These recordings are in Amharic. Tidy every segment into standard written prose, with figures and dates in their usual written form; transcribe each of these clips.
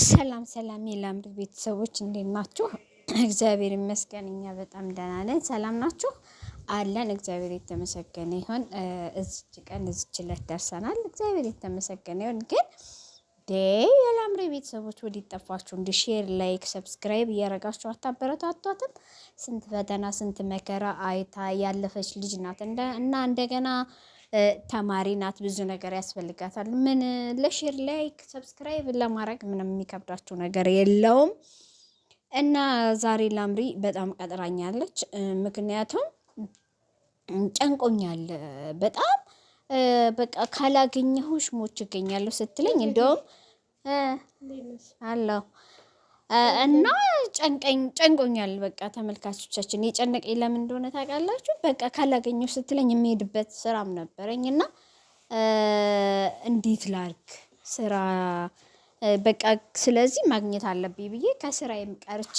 ሰላም ሰላም የላምድ ቤተሰቦች እንዴት ናችሁ? እግዚአብሔር ይመስገን እኛ በጣም ደህና ነን። ሰላም ናችሁ? አለን። እግዚአብሔር የተመሰገነ ይሁን። እዚች ቀን እዚች ዕለት ደርሰናል። እግዚአብሔር የተመሰገነ ይሁን። ግን የላምድ ቤተሰቦች ወዲህ ጠፋችሁ? እንደ ሼር፣ ላይክ፣ ሰብስክራይብ እያረጋችሁ አታበረታቷትም? ስንት ፈተና ስንት መከራ አይታ ያለፈች ልጅ ናት እና እንደገና ተማሪ ናት። ብዙ ነገር ያስፈልጋታል። ምን ለሼር ላይክ ሰብስክራይብ ለማድረግ ምንም የሚከብዳቸው ነገር የለውም። እና ዛሬ ላምሪ በጣም ቀጥራኛለች። ምክንያቱም ጨንቆኛል በጣም በቃ ካላገኘሁሽ ሞች እገኛለሁ ስትለኝ እንደውም አለው እና ጨንቆኛል። በቃ ተመልካቾቻችን የጨነቀኝ ለምን እንደሆነ ታውቃላችሁ? በቃ ካላገኘሁ ስትለኝ የሚሄድበት ስራም ነበረኝ እና እንዴት ላድርግ ስራ በቃ ስለዚህ ማግኘት አለብኝ ብዬ ከስራዬም ቀርቼ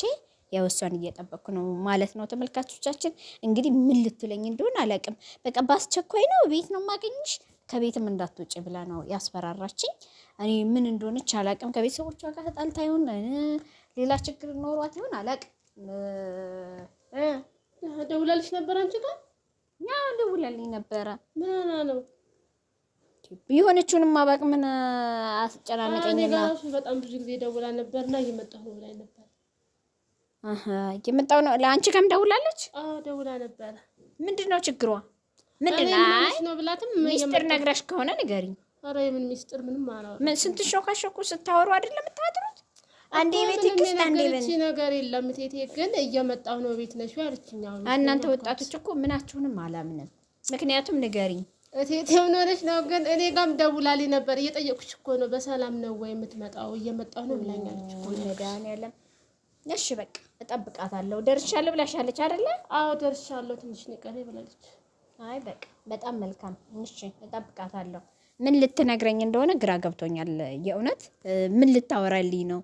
የወሷን እየጠበቅኩ ነው ማለት ነው። ተመልካቾቻችን እንግዲህ ምን ልትለኝ እንደሆነ አላውቅም። በቃ በአስቸኳይ ነው ቤት ነው የማገኝሽ ከቤትም እንዳትወጪ ብላ ነው ያስፈራራችኝ። እኔ ምን እንደሆነች አላውቅም። ከቤተሰቦቿ ጋር ተጣልታ ይሆን ሌላ ችግር ኖሯት ይሆን አላውቅም። ደውላልሽ ነበር አንቺ ጋር? ያ ደውላልኝ ነበረ። ምን ሆና ነው? የሆነችውንም ማባቅ ምን አስጨናነቀኝና በጣም ብዙ ጊዜ ደውላ ነበርና እየመጣሁ ነው ብላኝ ነበር። እየመጣሁ ነው። ለአንቺ ጋርም ደውላለች? አዎ ደውላ ነበር። ምንድነው ችግሯ? ምንድነው ብላትም ሚስጥር ነግረሽ ከሆነ ንገሪኝ። ኧረ የምን ሚስጥር? ምንም አላወራም። ምን ስንት ሾካሾኩ ስታወሩ አይደለም የምታድሩት? አንዴ ቤት ክስት አንዴ ቤት ነገር የለም። እቴቴ ግን እየመጣሁ ነው ቤት ነሽ ያለችኝ። እናንተ ወጣቶች እኮ ምናችሁንም አላምንም። ምክንያቱም ንገሪኝ እቴቴ ምን ሆነሽ ነው? ግን እኔ ጋርም ደውላልኝ ነበር። እየጠየኩሽ እኮ ነው በሰላም ነው ወይ የምትመጣው? እየመጣሁ ነው ብላኛለች እኮ መድኃኒዓለም። እሺ በቃ እጠብቃታለሁ። ደርሻለሁ ብላሻለች አይደለ? አዎ ደርሻለሁ፣ ትንሽ ንቀሬ ብላለች። አይ በቃ በጣም መልካም። እሺ እጠብቃታለሁ። ምን ልትነግረኝ እንደሆነ ግራ ገብቶኛል። የእውነት ምን ልታወራልኝ ነው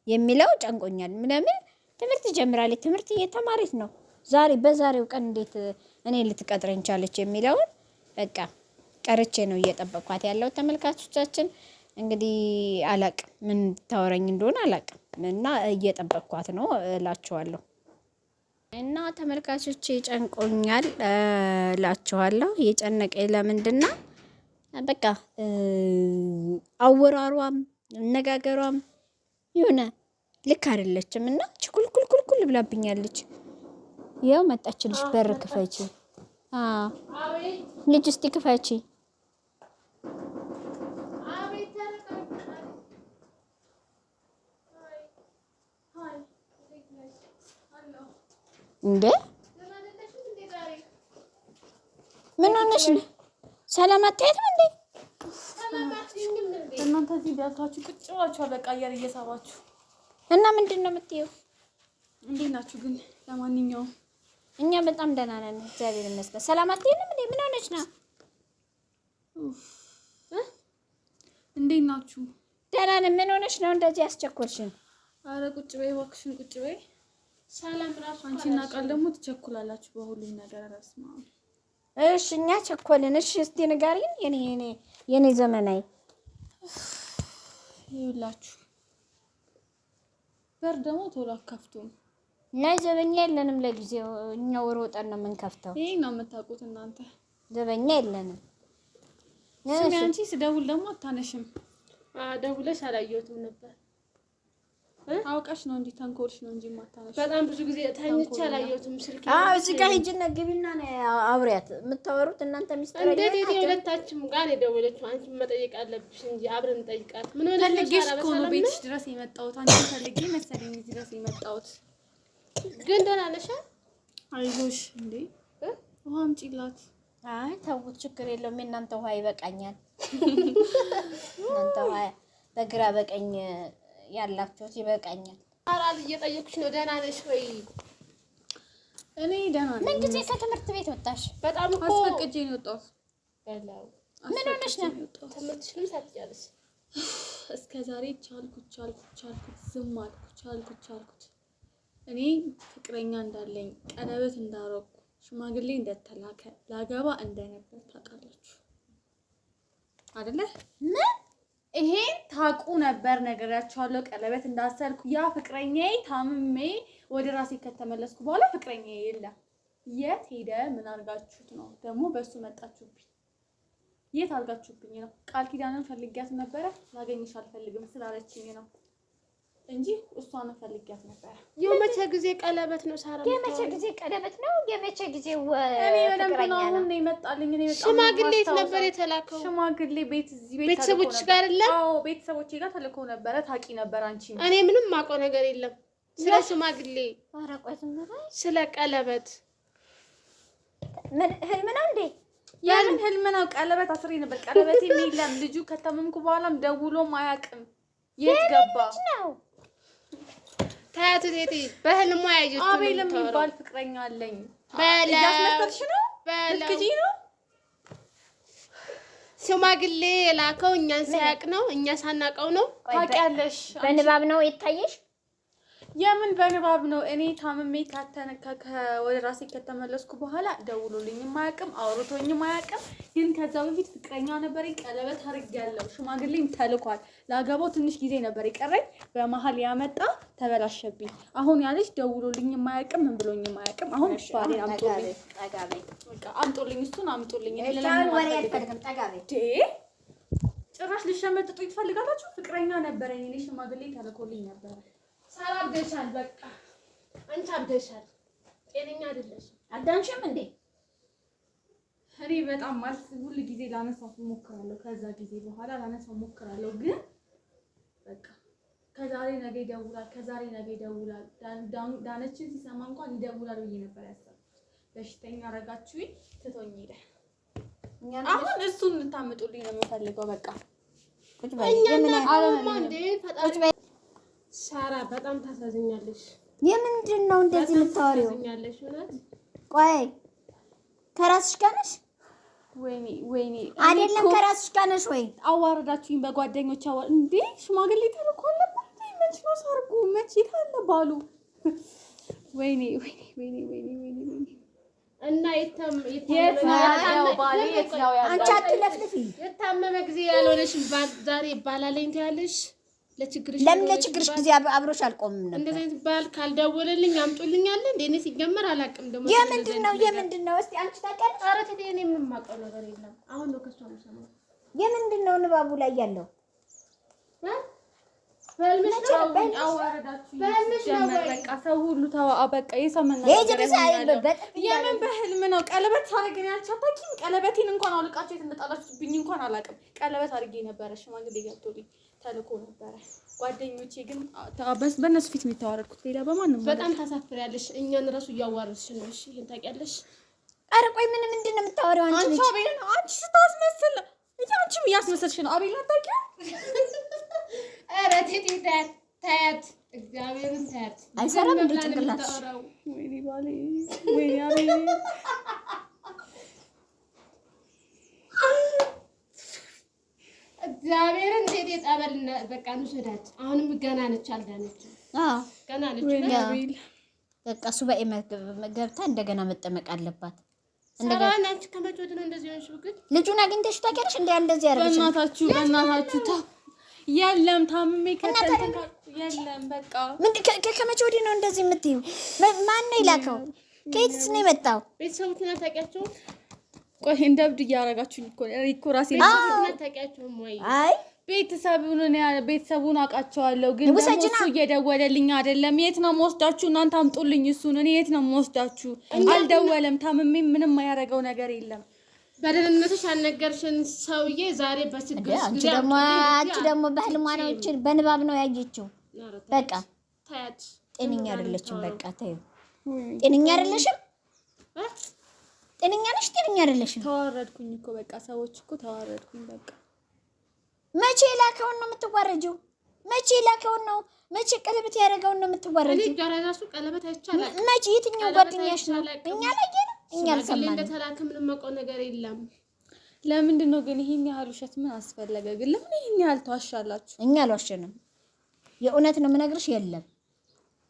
የሚለው ጨንቆኛል። ምናምን ትምህርት ጀምራለች፣ ትምህርት እየተማረች ነው። በዛሬው ቀን እንዴት እኔ ልትቀጥረኝ ቻለች የሚለውን በቃ ቀርቼ ነው እየጠበቅኳት ያለው። ተመልካቾቻችን እንግዲህ አላቅም ምን ታወራኝ እንደሆነ አላቅም እና እየጠበቅኳት ነው እላችኋለሁ። እና ተመልካቾቼ ጨንቆኛል እላችኋለሁ። የጨነቀኝ ለምንድን ነው በቃ አወራሯም አነጋገሯም የሆነ ልክ አይደለችም እና ችኩልኩልኩል ብላብኛለች። ያው መጣችልሽ። በር ክፈቺ ልጅ እስቲ ክፈቺ። እንዴ ምን ሆነሽ ነው? ሰላም አትያትም እንዴ? እናንተ እዚህ ቢያታችሁ ቁጭ ብላችሁ በቃ አየር እየሳባችሁ እና ምንድን ነው የምትይው? እንዴት ናችሁ ግን? ለማንኛውም እኛ በጣም ደህና ነን፣ እግዚአብሔር ይመስገን። ሰላም አትይንም እንዴ? ምን ሆነች ነው? እንዴት ናችሁ? ደህና ነን። ምን ሆነች ነው እንደዚህ ያስቸኮልሽን? አረ ቁጭ በይ እባክሽን፣ ቁጭ በይ። ሰላም ራሱ አንቺና ቃል ደግሞ ትቸኩላላችሁ በሁሉም ነገር። ረስማ እሺ እኛ ቸኮልን። እሺ እስቲ ንገሪኝ። የኔ ዘመናዊ ይኸውላችሁ፣ በር ደግሞ ቶሎ አከፍቱም። ናይ ዘበኛ የለንም ለጊዜው። እኛ ወሮጠን ነው የምንከፍተው። ይሄ ነው የምታውቁት እናንተ። ዘበኛ የለንም። ስሚ አንቺ ስደውል ደግሞ አታነሽም። ደውለሽ አላየሁትም ነበር። አውቀሽ ነው እንጂ ተንኮልሽ ነው እንጂ ማታነሽ። በጣም ብዙ ጊዜ ተኝቼ አላየሁትም ስልክ። እዚህ ጋር ሂጂና ግቢና ነው አብሪያት የምታወሩት እናንተ ሚስጥር እንዴት የሁለታችሁም ጋር የደወለችው? አንቺ መጠየቅ አለብሽ እንጂ አብረን እንጠይቃት። ምን ሆነሽ ነው? ፈልጌሽ እኮ ነው ቤትሽ ድረስ የመጣሁት። አንቺ ፈልጌ መሰለኝ እዚህ ድረስ የመጣሁት። ግን ደህና ነሽ? አይዞሽ። እንዴ ውሃ አምጪላት። አይ ተውት፣ ችግር የለውም። የእናንተ ውሃ ይበቃኛል። እናንተ ውሃ በግራ በቀኝ ያላችሁት ይበቃኛል። አራል እየጠየኩሽ ነው። ደህና ነሽ ወይ? እኔ ደህና ነኝ። ምን ጊዜ ከትምህርት ቤት ወጣሽ? በጣም እኮ አስፈቅጄ ነው የወጣሁት። ምን ሆነሽ ነው? ትምህርትሽንም ሳትጨርሽ እስከ ዛሬ ቻልኩት ዝም አልኩት። እኔ ፍቅረኛ እንዳለኝ ቀለበት እንዳረኩ ሽማግሌ እንደተላከ ላገባ እንደነበር ታውቃላችሁ አይደለ? ምን ይሄን ታውቁ ነበር ነገራችኋለሁ። ቀለበት እንዳሰርኩ ያ ፍቅረኛዬ ታምሜ ወደ ራሴ ከተመለስኩ በኋላ ፍቅረኛዬ የለም። የት ሄደ? ምን አድርጋችሁት ነው ደግሞ በሱ መጣችሁብኝ? የት አድርጋችሁብኝ ነው? ቃል ኪዳንን ፈልጊያት ነበረ ላገኝሽ አልፈልግም ስላለችኝ ነው እንጂ እሷን ፈልጊያት ነበረ። የመቼ ጊዜ ቀለበት ነው ሳራ? የመቼ ጊዜ ቀለበት ነው? የመቼ ጊዜ ፍቅረኛ ነው? እኔ መጣልኝ። እኔ በጣም ሽማግሌ ነበር የተላከው። ሽማግሌ እዚህ ቤተሰቦች ጋር አይደለም? አዎ ቤተሰቦቼ ጋር ተልኮ ነበረ። ታውቂ ነበር አንቺ? እኔ ምንም የማውቀው ነገር የለም ስለ ሽማግሌ። ኧረ ቆይ ዝም በይ። ስለ ቀለበት ምን ህልም ነው እንዴ? ያንን ህልም ነው። ቀለበት አስሬ ነበር። ቀለበት የለም። ልጁ ከታመምኩ በኋላም ደውሎም አያውቅም። የት ገባ ነው? ታያቱ ቴቴ በህልሟ ያየችው አቤል የሚባል ፍቅረኛ አለኝ። በላ ያስመሰልሽ ነው? ልትክጂ ነው? ሽማግሌ የላከው እኛን ሳያውቅ ነው፣ እኛ ሳናውቀው ነው። ታውቂያለሽ? በንባብ ነው የታየሽ? የምን በንባብ ነው? እኔ ታምሜ ወደ ራሴ ከተመለስኩ በኋላ ደውሎልኝም አያውቅም፣ አውርቶኝም አያውቅም። ግን ከዛ በፊት ፍቅረኛ ነበረኝ። ቀለበት አድርጌያለሁ። ሽማግሌም ተልኳል። ላገባው ትንሽ ጊዜ ነበር የቀረኝ። በመሀል ያመጣ ተበላሸብኝ። አሁን ያለች ደውሎልኝም አያውቅም፣ ምን ብሎኝም አያውቅም። አሁን ባሌን አምጦልኝ፣ አምጦልኝ፣ እሱን አምጦልኝ። ጭራሽ ልሸመጥጡኝ ትፈልጋላችሁ? ፍቅረኛ ነበረኝ እኔ። ሽማግሌ ተልኮልኝ ነበረ። ሳራ አብደሻል። በቃ አንቺ አብደሻል። ጤነኛ አይደለሽም። አዳንሽም እንዴ? እኔ በጣም ማለት ሁሉ ጊዜ ላነሳው ሞክራለሁ። ከዛ ጊዜ በኋላ ላነሳው ሞክራለሁ። ግን በቃ ከዛሬ ነገ ይደውላል፣ ከዛሬ ነገ ይደውላል። ዳነችን ሲሰማ እንኳን ይደውላል ብዬ ነበር ያሰብኩት። በሽተኛ አረጋችሁኝ፣ ትቶኝ ሄደ። አሁን እሱን ልታምጡልኝ ነው የምፈልገው። በቃ ሳራ በጣም ታሳዝኛለሽ። የምንድን ነው እንደዚህ የምታወሪው? ታሳዝኛለሽ እውነት። ቆይ ከራስሽ ጋር ነሽ? ወይኔ አይደለም ከራስሽ ጋር ነሽ ወይ? አዋረዳችሁኝ በጓደኞች እንዴ! ሽማግሌ ተልኮ ነበር። መች ነው ሰርጉ? መች ይታለ ባሉ? ወይኔ እና አንቺ አትለፍልፊ። የታመመ ጊዜ ያልሆነሽ ዛሬ ይባላለኝ ትያለሽ። ለችግርሽ ለምን ለችግርሽ ጊዜ አብሮሽ አልቆምም ነበር? እንደዚህ አይነት ባል ካልደወለልኝ አምጡልኝ አለ እንዴ? እኔ ሲጀመር አላውቅም። ደግሞ የምንድን ነው? እስቲ አንቺ ታውቂያለሽ? ኧረ ተይ፣ እኔ ምንም የማውቀው ነገር የለም። አሁን ነው ከሷ የምሰማው። የምንድን ነው ንባቡ ላይ ያለው? በልምሽ ነው በቃ ሰው ሁሉ በቃ የሰመና የምን በህልም ነው? ቀለበት ሳረግኝ አልቻታኪም። ቀለበቴን እንኳን አውልቃችሁ የተነጣላችሁብኝ እንኳን አላውቅም። ቀለበት አድርጌ ነበረ። ሽማግሌ ገብቶልኝ ተልኮ ነበረ። ጓደኞቼ ግን በእነሱ ፊት የሚታወረድኩት ሌላ በማንም። በጣም ታሳፍሪያለሽ። እኛን እራሱ እያዋረድሽ ነው። እሺ ይሄን ታውቂያለሽ? ኧረ ቆይ ምንድን ነው የምታወሪው አንቺ? አንቺ አቤል ነው አንቺ ስታስመስል አንቺም እያስመሰልሽ ነው። አቤል አታውቂው? ኧረ ቴቴ ታያት፣ እግዚአብሔርን ታያት። አይሰራም እንደ ጭንቅላትሽ። ወይኔ ባሌ፣ ወይኔ አቤል። እግዚአብሔርን ቴቴ ጠበል በቃ እንውሰዳት። አሁንም ገና ነች፣ አልዳነችም። ገና ነች። በቃ ሱባኤ ገብታ እንደገና መጠመቅ አለባት። እንደገና አንቺ ከመቼ ወዲህ ነው እንደዚህ ሆነሽ? ግን ልጁን አግኝተሽ ታውቂያለሽ? እንደዚህ ያደረግሽ በእናታችሁ የለም ታምሜ ከተንተን የለም። በቃ ከመቼ ወዲህ ነው እንደዚህ የምትይው? ማን ነው የላከው? ከየትስ ነው የመጣው? ቤተሰቦቹን አታውቂያቸውም? ቆይ እንደ እብድ እያደረጋችሁኝ እኮ ራሴ አታውቂያቸውም ወይ? አይ ቤተሰቡን አውቃቸዋለሁ፣ ግን ደግሞ እሱ እየደወለልኝ አይደለም። የት ነው የምወስዳችሁ? እናንተ አምጡልኝ እሱን። እኔ የት ነው የምወስዳችሁ? አልደወለም። ታምሜ ምንም ያደረገው ነገር የለም። በደህንነትሽ አልነገርሽን ሰውዬ ዛሬ በችግር አንቺ ደግሞ በህልሟ ነው እንጂ በንባብ ነው ያየችው። በቃ ታያት። ጤነኛ አይደለችም። በቃ ተይው። ጤነኛ አይደለሽም። ጤነኛ ነሽ? ጤነኛ አይደለሽም። ተዋረድኩኝ እኮ በቃ ሰዎች እኮ ተዋረድኩኝ በቃ። መቼ ላከውን ነው የምትዋረጂው? መቼ ላከውን ነው? መቼ ቀለበት ያደረገውን ነው የምትዋረጂው? እኔ ጋር ራሱ ቀለበት አይቻላል። መቼ የትኛው ጓደኛሽ ነው? እኛ ላይ እኛ አልሰማንም። እንደተላከ ምንም የማውቀው ነገር የለም። ለምንድን ነው ግን ይሄን ያህል ውሸት ምን አስፈለገ? ግን ለምን ይሄን ያህል ተዋሻላችሁ? እኛ አልዋሸንም። የእውነት ነው የምነግርሽ። የለም።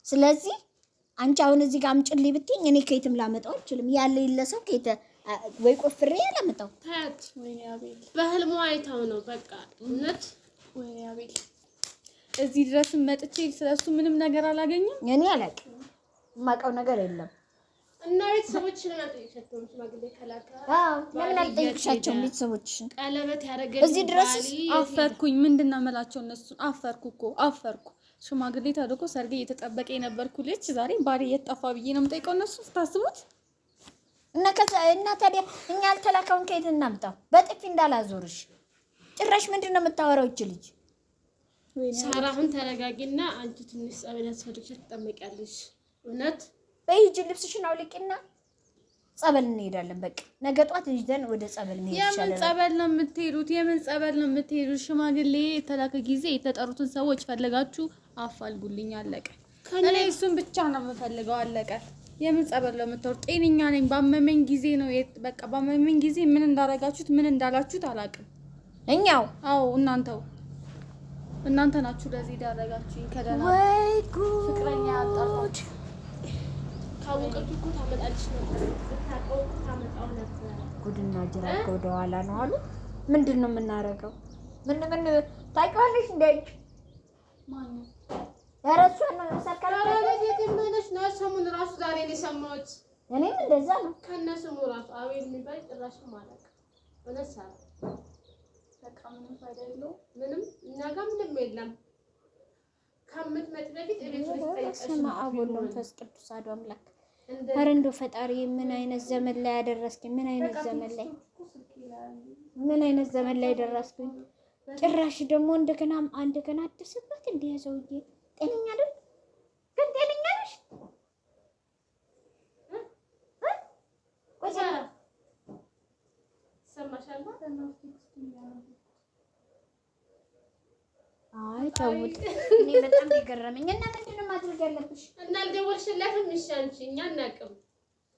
ስለዚህ አንቺ አሁን እዚህ ጋር አምጪልኝ ብትይኝ እኔ ከየትም ላመጣው አልችልም። ያለ ይለሰው ከየት ወይ ቆፍሬ ያላመጣው። ታያት። በህልሟ አይታው ነው በቃ። እውነት ወይ አቤል እዚህ ድረስ መጥቼ ስለሱ ምንም ነገር አላገኘም። እኔ አላውቅም፣ የማውቀው ነገር የለም። እና ቤተሰቦችሽን አልጠየቅሻቸውም? ሽማግሌ ከላካ ለምን አልጠየቅሻቸውም? ቤተሰቦችሽን ቀለበት ያደረገልኝ እዚህ ድረስ አፈርኩኝ። ምንድን ነው የምላቸው እነሱን? አፈርኩ። ሽማግሌ ተልኮ ሰርጌ እየተጠበቀ የነበርኩ ልጅ ዛሬ ባሌ እየጠፋ ብዬ ነው የምጠይቀው። እነሱ ስታስቡት እና ታዲያ እኛ አልተላከውን ከየት እናምጣው? በጥፊ እንዳላዞርሽ ጭራሽ ምንድን ነው የምታወራው እች ልጅ? ሳራ አሁን ተረጋጊና አንቺ ትንሽ ጸበል ያስፈልግሽ ትጠመቂያለሽ። እውነት በይጅ ልብስሽን አውልቂና ጸበል እንሄዳለን። በቃ ነገ ጧት ይዘን ወደ ጸበል እንሄድ ይችላል። የምን ጸበል ነው የምትሄዱት? ሽማግሌ የተላከ ጊዜ የተጠሩትን ሰዎች ፈልጋችሁ አፋልጉልኝ። አለቀ። እኔ እሱን ብቻ ነው የምፈልገው። አለቀ። የምን ጸበል ነው የምትወርድ? ጤነኛ ነኝ። ባመመኝ ጊዜ ነው በቃ ባመመኝ ጊዜ ምን እንዳረጋችሁት ምን እንዳላችሁት አላውቅም። እኛው አዎ እናንተ ናችሁ ለዚህ ዳረጋችሁኝ። ከደና ወይ ጉድ! ፍቅረኛ አጣጣች ካወቀችሁ እኮ ታመጣልሽ ነበር። ብታውቀው ታመጣው ነበር። ጉድና ጅራት ወደ ኋላ ነው አሉ። ምንድን ነው የምናረገው? ምን ታውቂዋለሽ? እንደች ማን ነው ያረሷ ነው ሰከራ ለዚህ ነው ሰሙን ራሱ ዛሬ ነው የሰማሁት። እኔም እንደዛ ነው። ከነስሙ ራሱ አቤል የሚባል ጭራሽ ማለት ወለሳ በቃ ምንም ፋይዳ የለውም። ምንም እኛ ጋር ምንም የለም። ከምትመጪ በፊት እቤት ውስጥ በስመ አብ ወወልድ ወመንፈስ ቅዱስ አሐዱ አምላክ። ኧረ እንደው ፈጣሪ ምን አይነት ዘመን ላይ ያደረስኩኝ? ምን አይነት ዘመን ላይ ደረስኩኝ? ጭራሽ ደግሞ እንደገና አደሰበት እንደ ሰውዬ። ጤነኛ አይደል? ግን ጤነኛ ነሽ? ወዛራ ሰማሻል? አይ ተውት። እኔ በጣም የገረመኝ እና ምንድን ነው ማድረግ ያለብሽ? እና አልደወልሽላትም? እሺ አንቺ እኛ አናውቅም።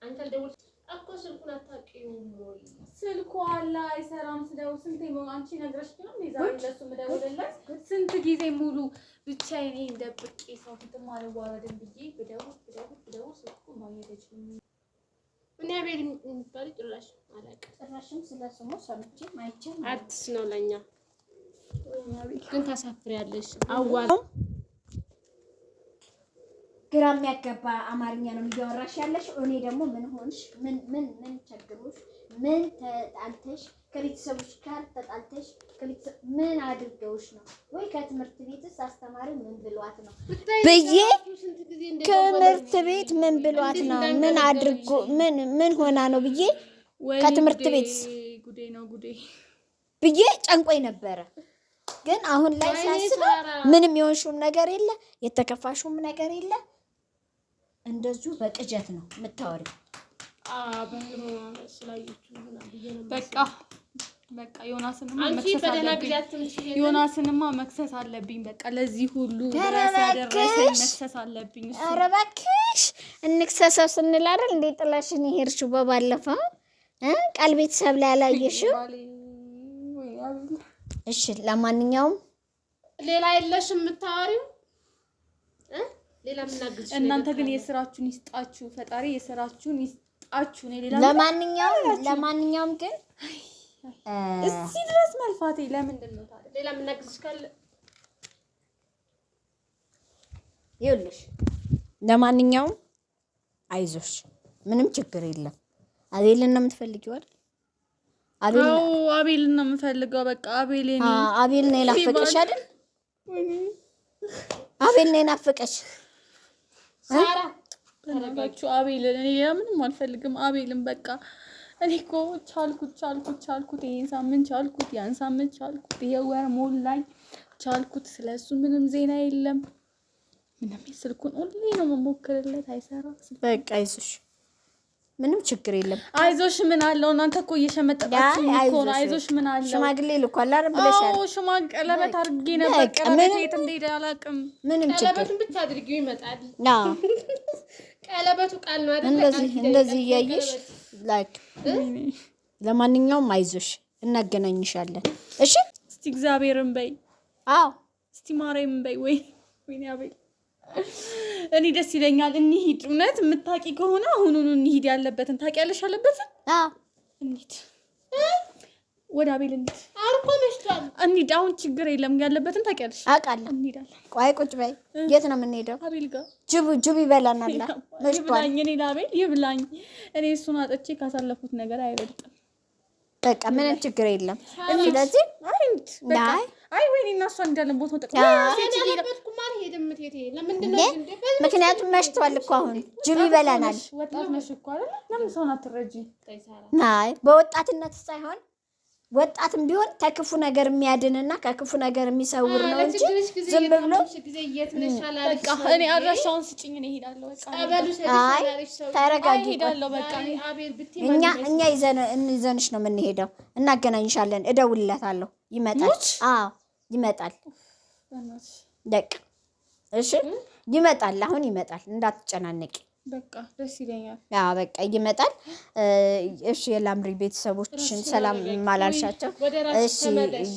አንተ አልደወልሽ እኮ ስልኩን አታውቂውም ወይ? ስልኩ አለ አይሰራም። ስደውል ስንቴ አንቺ ነግረሽ ነው ዛሬ ለሱ መደወልላት ስንት ጊዜ ሙሉ ብቻዬን እንደብቄ ሰው ፊት ማለዋወድን ብዬ ብደውል ስልኩ ማግኘት አይችልም። እኔ አቤል የሚባል ጭራሽ አላውቅም። ጭራሽም ስለስሙ ሰምቼም አይቼም አዲስ ነው ለኛ። ግን ታሳፍሪያለሽ። አዋል ግራ የሚያገባ አማርኛ ነው እያወራሽ ያለሽ። እኔ ደግሞ ምን ሆንሽ? ምን ቸግሮሽ? ምን ተጣልተሽ? ከቤተሰቦች ጋር ተጣልተሽ? ምን አድርገውሽ ነው? ወይ ከትምህርት ቤትስ አስተማሪ ምን ብሏት ነው ብዬ ትምህርት ቤት ምን ብሏት ነው? ምን አድርጎ ምን ሆና ነው ብዬ ከትምህርት ቤት ጉዴ ብዬ ጨንቆኝ ነበረ። ግን አሁን ላይ ሳስበው ምንም የሆንሽውም ነገር የለ፣ የተከፋሽውም ነገር የለ። እንደዚሁ በቅጀት ነው የምታወሪው። በቃ ዮናስንማ መክሰስ አለብኝ። በቃ ለዚህ ሁሉ ድረስ ያደረሰኝ መክሰስ አለብኝ። ኧረ እባክሽ እንክሰሰው ስንል አይደል እንዴ ጥላሽን ይሄርሽው በባለፈው ቃል ቤተሰብ ላይ አላየሽው? እሺ ለማንኛውም ሌላ የለሽም የምታወሪው? ሌላ ምናግዝሽ? እናንተ ግን የስራችሁን ይስጣችሁ ፈጣሪ፣ የስራችሁን ይስጣችሁ። ነው ሌላ ለማንኛውም ግን እዚህ ድረስ መልፋቴ ለምንድን ነው ታዲያ? ሌላ ምናግዝሽ ካለ ይኸውልሽ፣ ለማንኛውም አይዞሽ፣ ምንም ችግር የለም። አቤልን ነው የምትፈልጊው አይደል? አቤልን ነው የምፈልገው። በቃ አቤል ነው የናፈቀሽ አይደል? አቤል ነው የናፈቀሽ። ሳራ ተረጋችሁ። አቤልን እኔ ምንም አልፈልግም። አቤልን በቃ እኔ እኮ ቻልኩት። ይሄን ሳምንት ቻልኩት፣ ያን ሳምንት ቻልኩት፣ የወር ሞላኝ ቻልኩት። ስለሱ ምንም ዜና የለም። ምንም ስልኩን ሁሌ ነው መሞክርለት፣ አይሰራም። በቃ አይዞሽ፣ ምንም ችግር የለም። አይዞሽ ምን አለው? እናንተ እኮ እየሸመጠጣችሁ እኮ ነው። አይዞሽ ምን አለው? ሽማግሌ ልኳል አይደል ብለሻል? አዎ ሽማግሌ ቀለበት አድርጌ ነበር። ቀለበት የት እንደሄደ አላውቅም። ምንም ችግር ቀለበቱን ብቻ አድርጊው ይመጣል። አዎ ቀለበቱ ቃል ነው አይደል? እንደዚህ እያየሽ ላይክ። ለማንኛውም አይዞሽ፣ እናገናኝሻለን። እሺ እስቲ እግዚአብሔርን በይ። አዎ እስቲ ማርያምን በይ። ወይኔ አቤል እኔ ደስ ይለኛል። እንሂድ። እውነት የምታውቂ ከሆነ አሁኑኑ እንሂድ። ያለበትን ታውቂያለሽ? ያለበትን አዎ እንሂድ። ወደ አቤል እንሂድ። አርቆ መሽቷል። እንሂድ አሁን ችግር የለም ያለበትን ታውቂያለሽ። አውቃለሁ። እንሂዳለን። ቆይ ቁጭ በይ። የት ነው የምንሄደው? አቤል ጋር ጅብ ይበላናል። መሽቷል። ይብላኝ እኔ ለአቤል ይብላኝ። እኔ እሱን አጥቼ ካሳለፉት ነገር አይበልጥም። በቃ ምንም ችግር የለም። ስለዚህ አይ ወይኔ እና እሷ እንዳለን ቦታውን ምክንያቱም መሽቷል እኮ አሁን ጅብ ይበላናል። ወጣት ነሽ እኮ አይደል? ለምን ሰውን አትረጂ? አይ በወጣትነት ሳይሆን ወጣትም ቢሆን ከክፉ ነገር የሚያድንና ከክፉ ነገር የሚሰውር ነው እንጂ ዝም ብሎ በቃ እኔ አድራሻውን ስጭኝ እኔ እሄዳለሁ። በቃ አይ ተረጋጊ። እሄዳለሁ በቃ እኛ ይዘንሽ ነው የምንሄደው። እናገናኝሻለን። እደውልለታለሁ። ይመጣል። አዎ ይመጣል። በቃ እሺ ይመጣል። አሁን ይመጣል። እንዳትጨናነቂ። በቃ ደስ ይለኛል። አዎ በቃ ይመጣል። እሺ የላምሪ ቤተሰቦችን ሰላም ማላልሻቸው። እሺ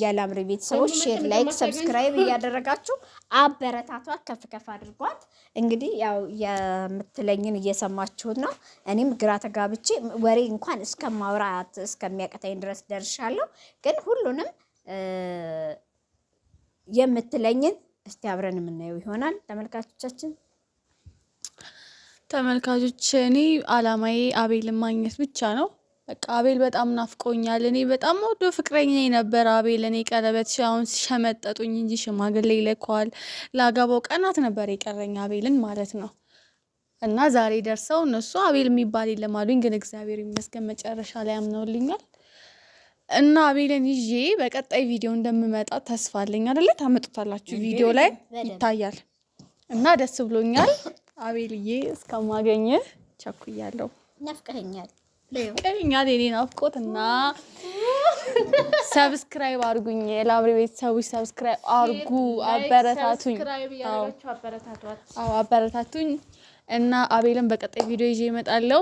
የላምሪ ቤተሰቦች ሼር፣ ላይክ፣ ሰብስክራይብ እያደረጋችሁ አበረታቷት፣ ከፍ ከፍ አድርጓት። እንግዲህ ያው የምትለኝን እየሰማችሁት ነው። እኔም ግራ ተጋብቼ ወሬ እንኳን እስከማውራት እስከሚያቀታኝ ድረስ ደርሻለሁ። ግን ሁሉንም የምትለኝን እስቲ አብረን የምናየው ይሆናል። ተመልካቾች እኔ አላማዬ አቤልን ማግኘት ብቻ ነው። በቃ አቤል በጣም ናፍቆኛል። እኔ በጣም ወዶ ፍቅረኛ ነበር አቤል። እኔ ቀለበት አሁን ሸመጠጡኝ እንጂ ሽማግሌ ይልከዋል። ላገባው ቀናት ነበር የቀረኝ አቤልን ማለት ነው። እና ዛሬ ደርሰው እነሱ አቤል የሚባል የለም አሉኝ። ግን እግዚአብሔር ይመስገን መጨረሻ ላይ አምነውልኛል። እና አቤልን ይዤ በቀጣይ ቪዲዮ እንደምመጣ ተስፋ አለኝ አይደለ? ታመጡታላችሁ፣ ቪዲዮ ላይ ይታያል። እና ደስ ብሎኛል። አቤልዬ እስከማገኘህ ቸኩያለሁ። ናፍቀኸኛል። የኔ ናፍቆት እና ሰብስክራይብ አድርጉኝ። የላምሪ ቤተሰቦች ሰብስክራይብ አድርጉ፣ አበረታቱኝ። አዎ አበረታቱኝ። እና አቤልን በቀጣይ ቪዲዮ ይዤ እመጣለሁ።